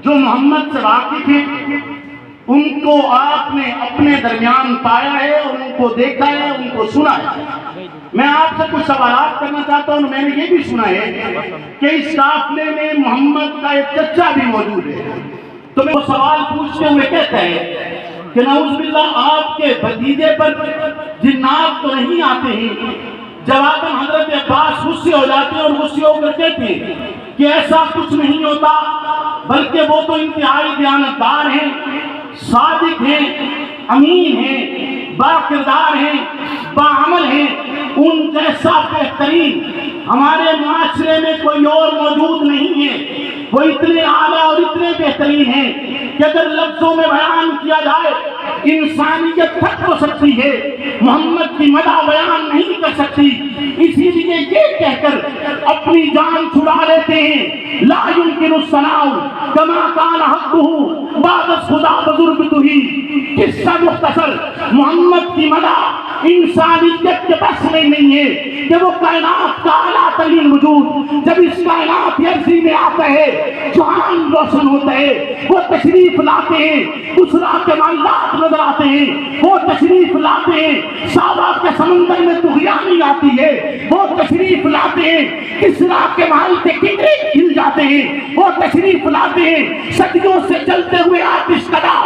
جو محمد سے واقف ہیں ان کو آپ نے اپنے درمیان پایا ہے اور ان کو دیکھا ہے، ان کو سنا ہے۔ میں آپ سے کچھ سوالات کرنا چاہتا ہوں۔ میں نے یہ بھی سنا ہے کہ اس قافلے میں محمد کا ایک چچا بھی موجود ہے، تو میں وہ سوال پوچھتے ہوئے کہتا ہے کہ نعوذ باللہ آپ کے بھتیجے پر جنات تو نہیں آتے ہیں؟ جواباً حضرت عباس غصے ہو جاتے ہیں اور غصے ہو کر کہتے ہیں کہ ایسا کچھ نہیں ہوتا، بلکہ وہ تو انتہائی دیانتدار ہیں، صادق ہیں، امین ہیں، با کردار ہیں، باعمل ہیں، ان جیسا بہترین ہمارے معاشرے میں کوئی اور موجود نہیں ہے۔ وہ اتنے اعلیٰ اور اتنے بہترین ہیں کہ اگر لفظوں میں بیان کیا جائے انسانیت تھک ہو سکتی ہے، محمد کی مدح بیان نہیں کر سکتی۔ اسی لیے یہ کہہ کر اپنی جان چھڑا لیتے ہیں، لا يمكن الثناء كما كان حقه بعد خدا بزرگ تو ہی۔ قصہ مختصر، محمد کی مدح انسانیت کے بس میں نہیں ہے کہ وہ کائنات کا اعلیٰ ترین وجود جب اس کائنات عرضی میں آتا ہے جہان روشن ہوتا ہے، وہ تشریف لاتے ہیں، اسرا کے معاملات نظر آتے ہیں، وہ تشریف لاتے ہیں، صحابہ کے سمندر میں طغیانی آتی ہے، وہ تشریف لاتے ہیں، کسرا کے محل کے کنڈے ہل جاتے ہیں، وہ تشریف لاتے ہیں، صدیوں سے چلتے ہوئے آتش کدا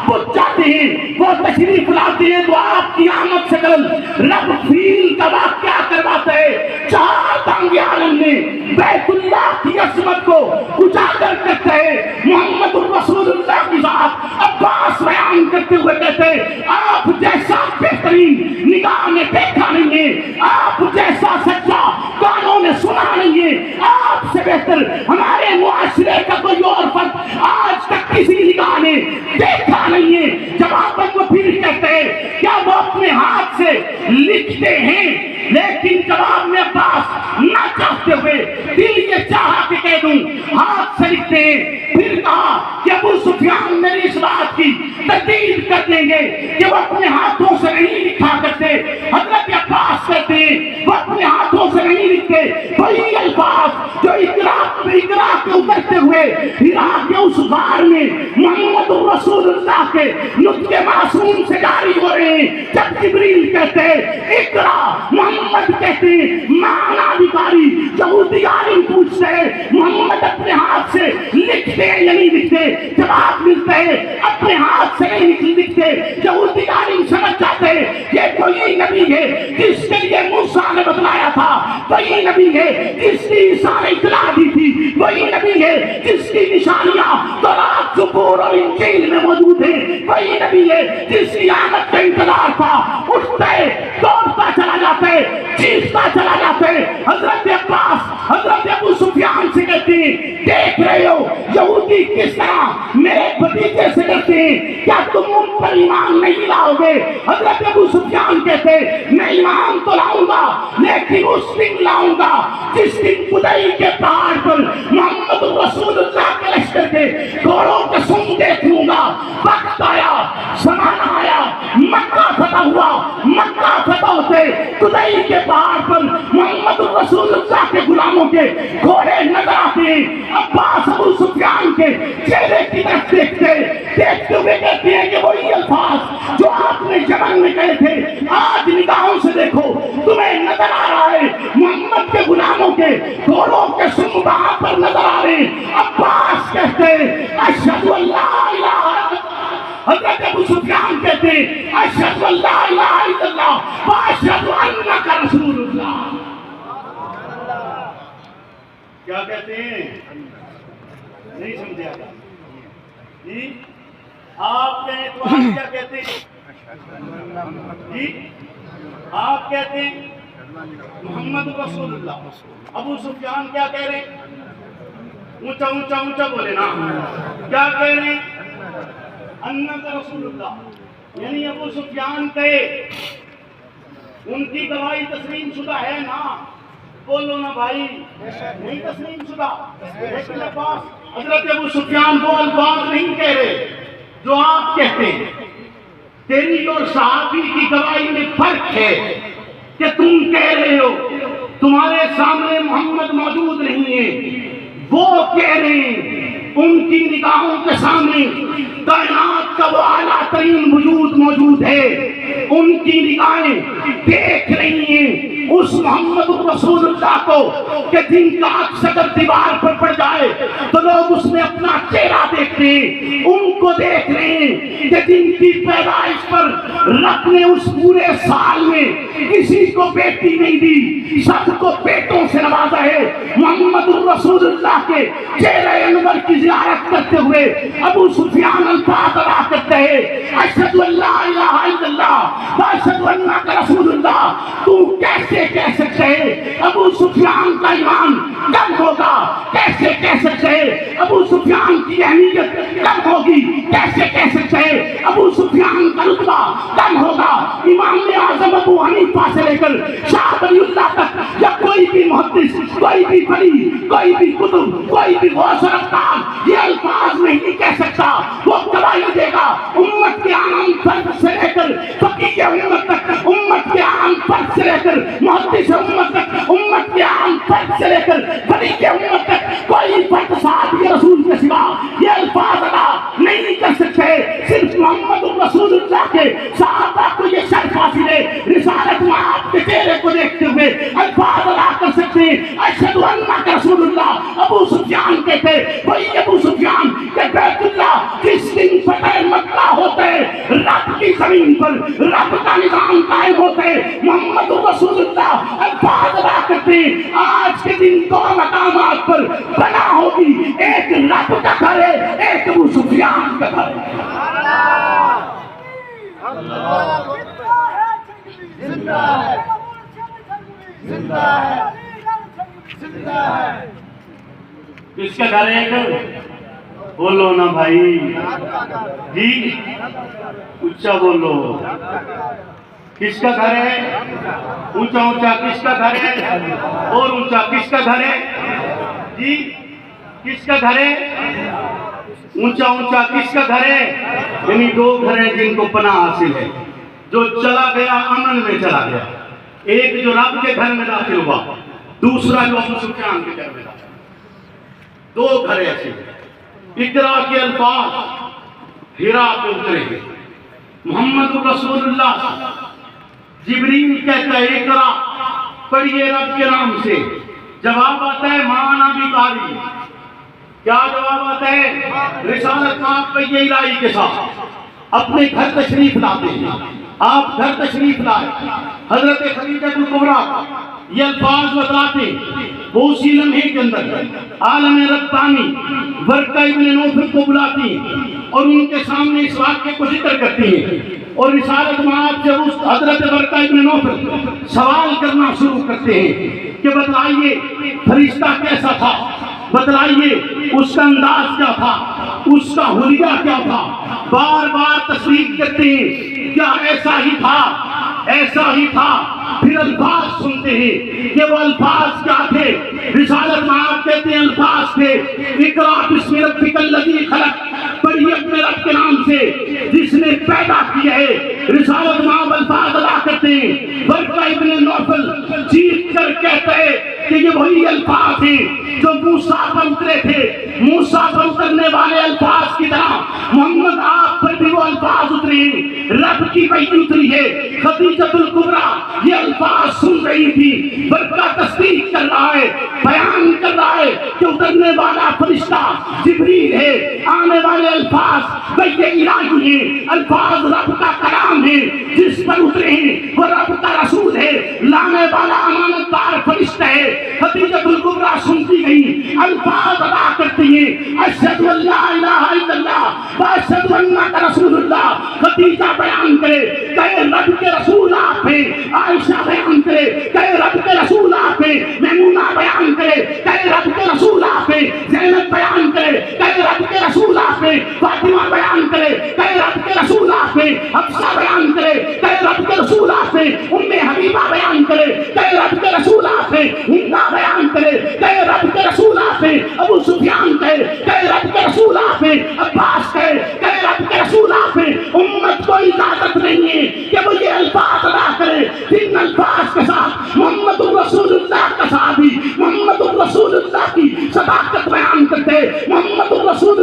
بجھ جاتے ہیں، وہ تشریف لاتے ہیں تو آپ کی آمد سے قبل رب فیل کا واقعہ کرواتا ہے، چار تانگے عالم نے بیت اللہ کی عظمت کو اجاگر کرتے ہیں۔ محمد الرسول اللہ کی ذات عباس بیان کرتے ہوئے کہتے ہیں آپ جیسا بہترین نگاہ نے دیکھا نہیں ہے، آپ جیسا سچا کانوں نے سنا نہیں ہے، آپ سے بہتر ہمارے معاشرے کا کوئی اور فرد آج تک کسی نگاہ نے دیکھا نہیں ہے۔ جواباً وہ پھر کہتے ہیں کیا وہ اپنے ہاتھ سے لکھتے ہیں؟ لیکن جواب میں عباس نہ چاہتے ہوئے دل یہ چاہا کہ کہہ دوں ہاتھ سے لکھتے ہیں۔ پھر کہا کہ ابو سفیان میری اس بات کی تردید کر دیں گے کہ وہ اپنے ہاتھوں سے نہیں لکھا کرتے۔ حضرت عباس کہتے ہیں وہ اپنے ہاتھوں سے نہیں لکھتے، وہی الفاظ جو اقرا کے اترتے ہوئے ہرا کے اس غار میں محمد الرسول اللہ کے نطق معصوم سے جاری ہو رہے ہیں۔ جب جبریل کہتے ہیں اقرا، محمد کہتے ہیں مانا بیکاری۔ یہودی عالم پوچھتے ہیں محمد اپنے ہاتھ سے لکھتے یا نہیں لکھتے؟ جواب ملتا ہے اپنے ہاتھ سے نہیں لکھتے۔ یہودی عالم سمجھ جاتے ہیں یہ وہی نبی ہے جس کے لیے موسیٰ نے بتلایا تھا، وہی نبی ہے جس کی عیسیٰ نے اطلاع دی تھی، وہی نبی ہے جس کی نشانیاں تورات، زبور اور انجیل میں موجود ہیں، وہی نبی ہے جس کی آمد کا انتظار تھا۔ اٹھتا ہے، دوڑتا چلا جاتا ہے، چیختا چلا جاتا ہے۔ حضرت عباس حضرت ابو سفیان سے کہتے ہیں دیکھ رہے ہو یہودی کس طرح میرے بھتیجے سے کہتے ہیں کیا تم ان پر ایمان نہیں لاؤ گے؟ حضرت ابو سفیان کہتے ہیں میں ایمان تو لاؤں گا لیکن اس دن لاؤں گا جس دن خدائی کے پہاڑ پر محمد رسول اللہ کے لشکر کے گھوڑوں کے سنگ دیکھ لوں گا۔ وقت آیا، زمانہ آیا، مکہ فتح ہوا۔ مکہ فتح ہوتے خدائی کے پہاڑ پر محمد رسول اللہ کے غلاموں کے گھوڑے نظر آتے ہیں۔ عباس ابو سفیان کے چہرے کی طرف دیکھتے ہوئے کہتے ہیں کہ وہی الفاظ جو آپ نے یمن میں کہے تھے آج نگاہوں سے دیکھو تمہیں نظر آ رہا ہے۔ محمد کے غلاموں کے گھوڑوں کے سنگ وہاں پر نظر آ رہے ہیں۔ عباس کہتے ہیں اشہد ان لا الہ الا اللہ۔ حضرت ابو سفیان کہتے ہیں اشہد ان لا الہ الا اللہ واشہد انک رسول اللہ۔ کیا کہتے ہیں؟ نہیں سمجھے آگا جی؟ آپ کہیں تو آپ کیا کہتے ہیں جی؟ آپ کہتے ہیں محمد رسول اللہ۔ ابو سفیان کیا کہہ رہے ہیں؟ اونچا اونچا اونچا بولے نا، کیا کہہ رہے ہیں؟ انک رسول اللہ۔ یعنی ابو سفیان کہے ان کی گواہی تسلیم شدہ ہے نا؟ بولو نا بھائی، نہیں تسلیم شدہ۔ لیکن عباس حضرت ابو سفیان وہ الفاظ نہیں کہہ رہے جو آپ کہتے ہیں۔ تیری اور صحابی کی گواہی میں فرق ہے کہ تم کہہ رہے ہو تمہارے سامنے محمد موجود نہیں ہے، وہ کہہ رہے ہیں ان کی نگاہوں کے سامنے کائنات کا وہ اعلیٰ ترین وجود موجود ہے، ان کی نگاہیں دیکھ رہی ہیں اس محمد رسول اللہ کو کہ جن کا عکس اگر دیوار پر پڑ جائے تو لوگ اس میں اپنا چہرہ دیکھتے ہیں، ان کو دیکھ رہے ہیں کہ جن کی پیدائش پر رب نے اس پورے سال میں کسی کو بیٹی نہیں دی، سب کو بیٹوں سے نوازا ہے۔ محمد رسول اللہ کے چہرہ انور کی زیارت کرتے ہوئے ابو سفیان الفاظ ادا کرتے ہیں، اشہد ان لا الہ الا اللہ واشہد انک رسول اللہ۔ تو کیسے کہہ سکتے ہیں ابو سفیان کا ایمان کم ہوگا؟ کیسے کہہ سکتے ہیں ابو سفیان کی اہمیت کم ہوگی؟ کیسے کہہ سکتے ہیں ابو سفیان کا رتبہ کم ہوگا؟ امام اعظم ابو حنیفہ سے لے کر شاہ ولی اللہ تک، یا کوئی بھی محدث، کوئی بھی فقیہ، کوئی بھی کتب، کوئی بھی غوث رفتار یہ الفاظ نہیں کہہ سکتا۔ وہ گواہی دے گا امت کے عام فرد سے لے کر فقیہ امت تک، امت کے عام فرد سے لے کر محدث امت تک، امت کے عام فرد سے لے کر فقیہ امت تک، کوئی فرد صحابی رسول کے سوا یہ الفاظ ادا نہیں کر سکتے۔ صرف محمد رسول اللہ کے صحابہ کو یہ شرف حاصل ہے، رسالت میں آپ کے چہرے کو دیکھتے ہوئے الفاظ ادا کر سکتے ہیں، اشہد انک رسول اللہ۔ ابو سفیان کہتے، وہی ابو سفیان کہ بیت اللہ جس دن فتح مکہ ہوتے رب کی زمین پر رب کا نظام قائم ہوتے، محمد رسول اللہ الفاظ ادا کرتے ہیں، آج کے دن دو مقامات پر بنا ہوگی، ایک رب کا گھر ہے، ایک ابو سفیان کا گھر ہے۔ زندہ ہے، زندہ ہے، زندہ ہے۔ کس کا گھر ہے؟ بولو نا بھائی جی، اونچا بولو۔ کس کا گھر ہے؟ اونچا اونچا کس کا گھر ہے؟ اور اونچا کس کا گھر ہے جی؟ کس کا گھر ہے؟ اونچا اونچا کس کا گھر ہے؟ یعنی دو گھر ہیں جن کو پناہ حاصل ہے، جو چلا گیا امن میں چلا گیا، ایک جو رب کے گھر میں داخل ہوا، دوسرا جو ابو سفیان کے گھر میں داخل ہوا۔ دو گھر ایسے ہیں۔ اقرا کے الفاظ ہرا پہ اترے ہیں، محمد رسول اللہ، جبریل کہتا ہے اقرا پڑھیے رب کے نام سے، جواب آتا ہے مانا بھی قاری۔ کیا جواب آتا ہے؟ رسالت آپ پہ یہ الہی کے ساتھ اپنے گھر تشریف لاتے ہیں، آپ گھر تشریف لائے، حضرت خدیجہ کبریٰ یہ الفاظ بتلاتے وہ اسی لمحے کے اندر عالم ربانی ورقہ ابن نوفل کو بلاتی اور ان کے سامنے اس واقعے کو ذکر کرتی ہیں، اور رسالت معاد سے اس حضرت ورقہ ابن نوفل سوال کرنا شروع کرتے ہیں کہ بتلائیے فرشتہ کیسا تھا، بتلائیے اس کا انداز کیا تھا، اس کا حلیہ کیا تھا۔ بار بار تصدیق کرتے ہیں کیا ایسا ہی تھا، ایسا ہی تھا۔ پھر الفاظ سنتے ہیں کہ وہ الفاظ کیا تھے۔ رسالت معاد کہتے ہیں الفاظ تھے اقرا بسم ربک الذی خلق، پڑھیے اپنے رب کے نام سے جس نے پیدا کیا ہے۔ رسالت معاد الفاظ ادا کرتے ہیں، ورقہ ابن نوفل چیخ کر کہتے ہیں کہ یہ وہی الفاظ ہیں جو موسیٰ پر اترے تھے، موسیٰ پر اترنے والے الفاظ کی طرح محمد آپ پر بھی وہ الفاظ اترے ہیں، رب کی وحی اتری ہے۔ خدیجہ الکبریٰ یہ الفاظ سن رہی تھی، ورقہ تصدیق کر رہا ہے، بیان کر رہا ہے کہ اترنے والا فرشتہ جبریل ہے، آنے والے الفاظ وحی الہی ہیں، الفاظ رب کا کلام ہے جس پر اترے ہیں، وہ رب کا رسول ہے، لانے والا امانت دار فرشتہ ہے۔ خدیجہ الکبریٰ سنتی گئی، الفاظ ادا کرتی ہیں، اشہد ان لا الہ الا اللہ واشہد انک رسول اللہ۔ خدیجہ بیان کرے کہ رب کے رسول آپ ہیں، عائشہ بیان کرے کہ رب کے رسول آپ ہیں، میمونہ بیان کرے کہ رب کے رسول آپ ہیں، زینب بیان کرے کہ رب کے رسول آپ ہیں، فاطمہ بیان کرے کہ رب کے رسول آپ ہیں، حفصہ بیان کرے کہ رب کے رسول آپ ہیں، ام حبیبہ بیان کرے کہ رب کے رسول آپ ہیں، ہندہ بیان کرے کہ رب کے رسول آپ ہیں، ابو سفیان کہے کہ رب کے رسول آپ ہیں، عباس کہے کہ رب کے رسول آپ ہیں۔ امت کو اجازت نہیں ہے کہ وہ یہ الفاظ ادا کرے جن الفاظ کے ساتھ محمد رسول اللہ کا صحابی محمد رسول اللہ کی صداقت بیان کرتے، محمد رسول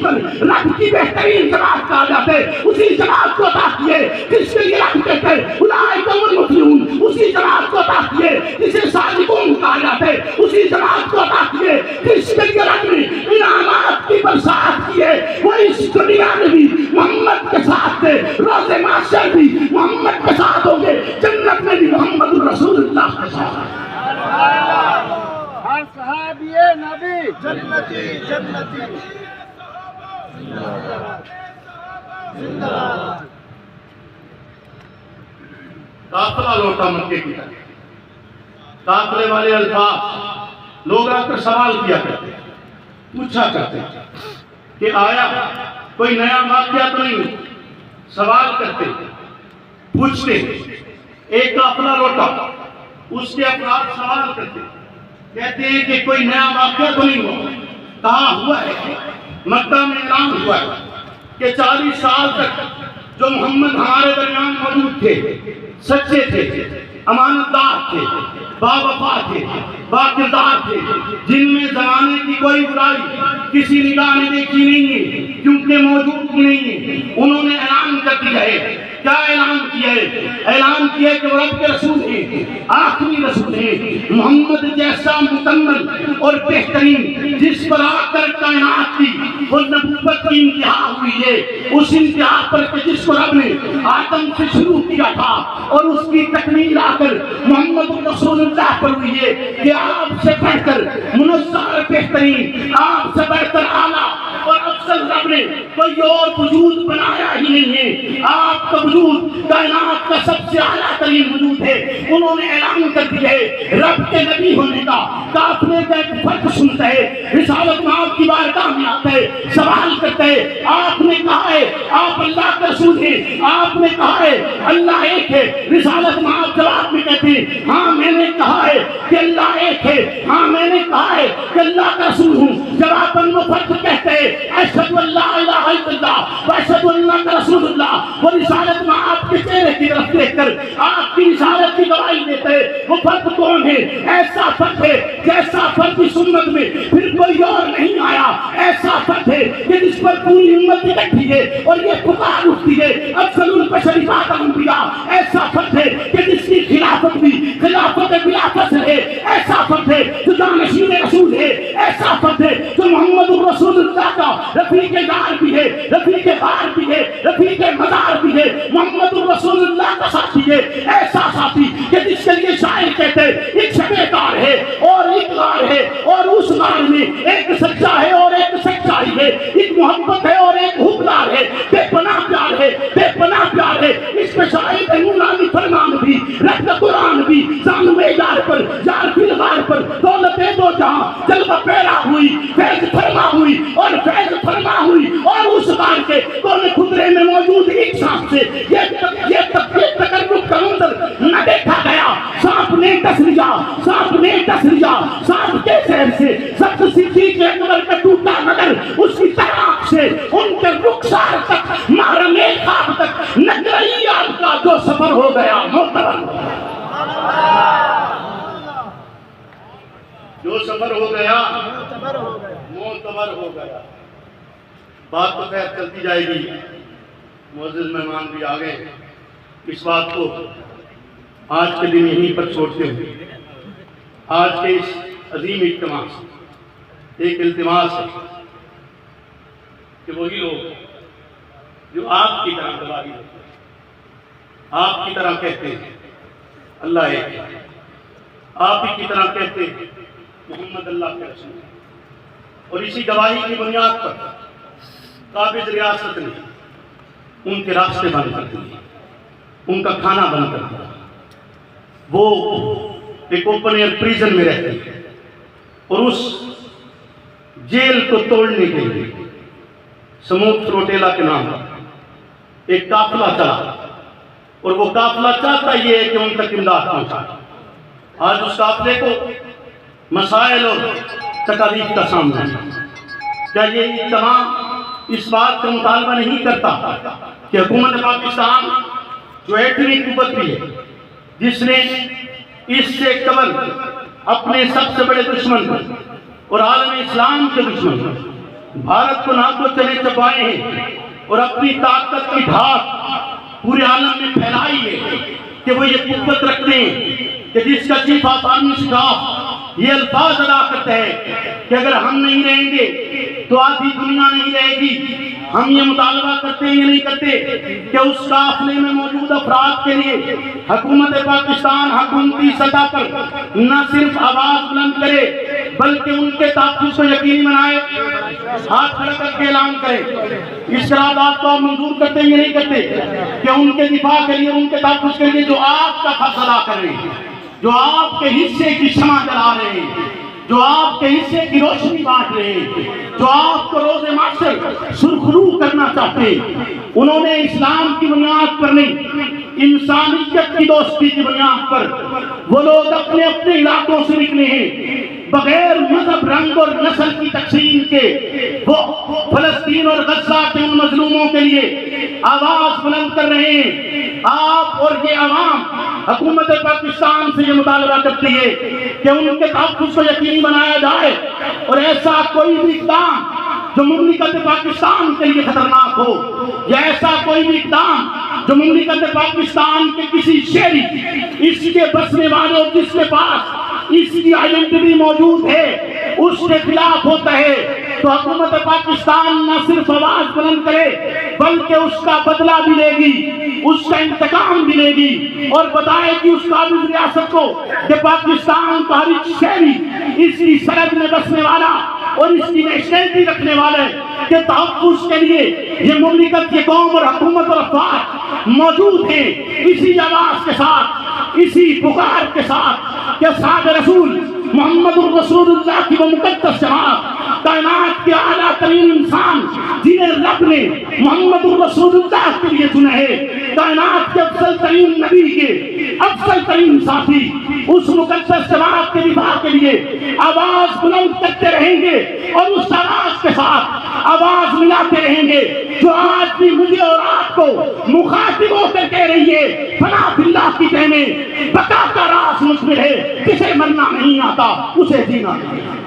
دشمن رب کی بہترین جماعت کہا جاتے اسی جماعت کو عطا کیے جس کے لیے رب کہتے اولئک هم المفلحون، اسی جماعت کو عطا کیے جسے صادقون کہا جاتے اسی جماعت کو عطا کیے جس کے لیے رب نے انعامات کی برسات کی ہے۔ وہ اس دنیا میں بھی محمد کے ساتھ تھے، روز محشر بھی محمد کے ساتھ ہوں گے، جنت میں بھی محمد رسول اللہ کے ساتھ۔ ہر صحابی نبی جنتی جنتی زندہ باد۔ قافلہ لوٹا مکے کی طرف، قافلے والے الفاظ لوگ آ کر سوال کیا کرتے پوچھا کرتے کہ آیا کوئی نیا واقعہ تو نہیں، سوال کرتے پوچھتے، ایک قافلہ لوٹا اس کے افراد سوال کرتے کہتے ہیں کہ کوئی نیا واقعہ تو نہیں ہوا، کہاں ہوا ہے؟ مکہ میں اعلان ہوا ہے کہ 40 سال تک جو محمد ہمارے درمیان موجود تھے، سچے تھے، امانت دار تھے، باوفا تھے، با کردار تھے، جن میں زمانے کی کوئی برائی کسی نگاہ نے دیکھی نہیں ہے کیونکہ موجود ہی نہیں ہے، انہوں نے اعلان کر دیا ہے۔ کیا اعلان کیا ہے؟ اعلان کیا ہے کہ وہ رب کے رسول ہیں، آخری رسول ہیں، محمد جیسا مکمل اور بہترین جس پر آ کر کائنات کی وہ نبوت کی انتہا ہوئی ہے، اس انتہا پر کہ جس کو رب نے آدم سے شروع کیا تھا اور اس کی تکمیل آ کر محمد رسول اللہ پر ہوئی ہے کہ آپ سے بڑھ کر منزہ اور بہترین، آپ سے بڑھ کر اعلیٰ اور افضل رب نے کوئی اور وجود بنایا ہی نہیں ہے، آپ کا وجود کائنات کا سب سے اعلیٰ ترین وجود ہے۔ انہوں نے اعلان کر دیا ہے رب کے نبی ہونے کا، قافلے کا ایک فرق سنتا ہے، رسالت میں آپ کی بارگاہ میں آتا ہے، سوال کرتا ہے آپ نے کہا ہے آپ اللہ کے رسول ہیں، آپ نے کہا ہے اللہ ایک ہے، رسالت میں آپ جواب میں کہتے ہیں ہاں میں نے کہا ہے کہ اللہ ایک ہے، ہاں میں نے کہا ہے کہ اللہ کا رسول ہوں، جواباً وہ فرق کہتے ہیں اشہد ان لا الہ الا اللہ و اشہد انک رسول اللہ، وہ رسالت میں آپ کے چہرے کی طرف دیکھ کر آپ کی رسالت کی گواہی دیتے ہیں۔ وہ فرق کون ہے؟ ایسا فرق ہے جیسا فرق اس امت میں پھر کوئی اور نہیں آیا، ایسا فرق ہے کہ جس پر پوری امت اکٹھی ہے اور یہ پکار اٹھتی ہے افضل البشر بعد الانبیاء، ایسا فرق ہے کہ جس کی خلافت بھی خلافت بلا فصل ہے، ایسا فرق ہے جو جانشین رسول ہے، ایسا فرق ہے جو محمد الرسول اللہ کا رفیق دار بھی ہے، رفیق غار بھی ہے، رفیق مزار بھی ہے، محمد الرسول اللہ کا ساتھی ہے، ایسا ساتھی کہ جس کے لیے شاعر کہتے ہیں ایک شبے دار ہے اور ایک غار ہے اور اس غار میں ایک سچا ہے اور ایک سچائی ہے، ایک محبت ہے اور ایک حبدار ہے، بے پناہ پیار ہے، بے پناہ پیار ہے۔ اس پہ شاعر نورانی فرمان بھی، رکھ قرآن بھی، زانوے یار پر یار فی الغار پر دولت دو جہاں جلوہ پیرا ہوئی، فیض فرما ہوئی اور فیض فرما ہوئی اور اس غار کے کونے خدرے میں موجود ایک سانپ سے یہ تقرب کا منظر نہ دیکھا گیا، سانپ نے ڈس لیا، سانپ نے ڈس لیا، سانپ کے زہر سے سب صدیق اکبر کا ٹوٹا مگر اس کی طرف سے ان کے رخسار تک محرم خواب تک نگرئی آپ کا جو سفر ہو گیا محترم، جو سفر ہو گیا معتبر ہو گیا۔ بات تو خیر چلتی جائے گی، معزز مہمان بھی آ گئے، اس بات کو آج کے دن یہیں پر چھوڑتے ہوئے آج کے اس عظیم اجتماع سے ایک التماس ہے کہ وہی لوگ جو آپ کی طرح گواہی دیتے ہیں، آپ کی طرح کہتے ہیں اللہ ایک ہے، آپ ہی کی طرح کہتے ہیں محمد اللہ کے رسول ہیں، اور اسی گواہی کی بنیاد پر قابض ریاست نے ان کے راستے بند کر دیے، ان کا کھانا بند کر دیا، وہ ایک اوپن ایئر پریزن میں رہتے ہیں اور اس جیل کو توڑنے کے لیے سمود فلوٹیلا کے نام پر ایک قافلہ چلا اور وہ قافلہ چاہتا یہ ہے کہ ان تک امداد پہنچائے۔ آج اس قافلے کو مسائل اور تکالیف کا سامنا ہے۔ کیا یہ تمام اس بات کا مطالبہ نہیں کرتا کہ حکومت پاکستان جو ایٹمی قوت بھی ہے، جس نے اس سے قبل اپنے سب سے بڑے دشمن اور عالم اسلام کے دشمن بھارت کو نہ تو چلے چپائے ہیں اور اپنی طاقت کی دھاک پورے عالم میں پھیلائی ہے کہ وہ یہ قوت رکھتے ہیں کہ جس کا چیف آف آرمی اسٹاف یہ الفاظ ادا کرتا ہے کہ اگر ہم نہیں رہیں گے تو آدھی دنیا نہیں رہے گی۔ ہم یہ مطالبہ کرتے ہیں یا نہیں کرتے کہ اس قافلے میں موجود افراد کے لیے حکومت پاکستان حکومتی سطح پر نہ صرف آواز بلند کرے بلکہ ان کے تحفظ کو یقینی بنائے، ہاتھ کھڑا کر کے اعلان کرے۔ اس قرارداد کو آپ منظور کرتے ہیں یا نہیں کرتے کہ ان کے دفاع کے لیے ان کے تحفظ کے لیے جو آپ کا فرض ادا کر رہے ہیں، جو آپ کے حصے کی شمع جلا رہے ہیں، جو آپ کے حصے کی روشنی بانٹ رہے ہیں، جو آپ کو روز معاشر سرخرو کرنا چاہتے ہیں، انہوں نے اسلام کی بنیاد پر نہیں، انسانیت کی دوستی کی بنیاد پر وہ لوگ اپنے اپنے علاقوں سے نکلے ہیں بغیر مذہب، رنگ اور نسل کی تقسیم کے، وہ فلسطین اور غزہ کے ان مظلوموں کے لیے آواز بلند کر رہے ہیں۔ آپ اور یہ عوام حکومت پاکستان سے یہ مطالبہ کرتی ہے کہ ان کے تحفظ کو یقینی بنایا جائے اور ایسا کوئی بھی اقدام جو مملکت پاکستان کے لیے خطرناک ہو، یا ایسا کوئی بھی اقدام جو مملکت پاکستان کے کسی شہری، اس کے بسنے والے اور جس کے پاس اس کی آئیڈینٹی موجود ہے اس کے خلاف ہوتا ہے، تو حکومت پاکستان نہ صرف آواز بلند کرے بلکہ اس کا بدلہ بھی لے گی، اس کا انتقام بھی لے گی اور بتائے کہ اس قابض ریاست کو کہ پاکستان کا ہر ایک شہری اس کی سرحد میں بسنے والا اور اس کی نیشنلٹی رکھنے والے کے تحفظ کے لیے یہ مملکت، یہ قوم اور حکومت اور افواج موجود ہیں۔ اسی آواز کے ساتھ، اسی پکار کے ساتھ کہ صحابہ رسول محمد الرسول اللہ کی وہ مقدس جماعت، کائنات کے اعلیٰ ترین انسان جنہیں رب نے محمد الرسول اللہ کے لیے چنا ہے، کائنات کے افضل ترین نبی کے افضل ترین ساتھی، اس مقدس جماعت کے دفاع کے لیے آواز بلند کرتے رہیں گے اور اس آواز کے ساتھ آواز ملاتے رہیں گے جو آج بھی مجھے اور آپ کو مخاطب ہو کر کہہ رہی ہے، فنا فی اللہ کی کہنے بقا کا راز مجھ میں ہے، کسے مرنا نہیں آتا اسے جینا نہیں۔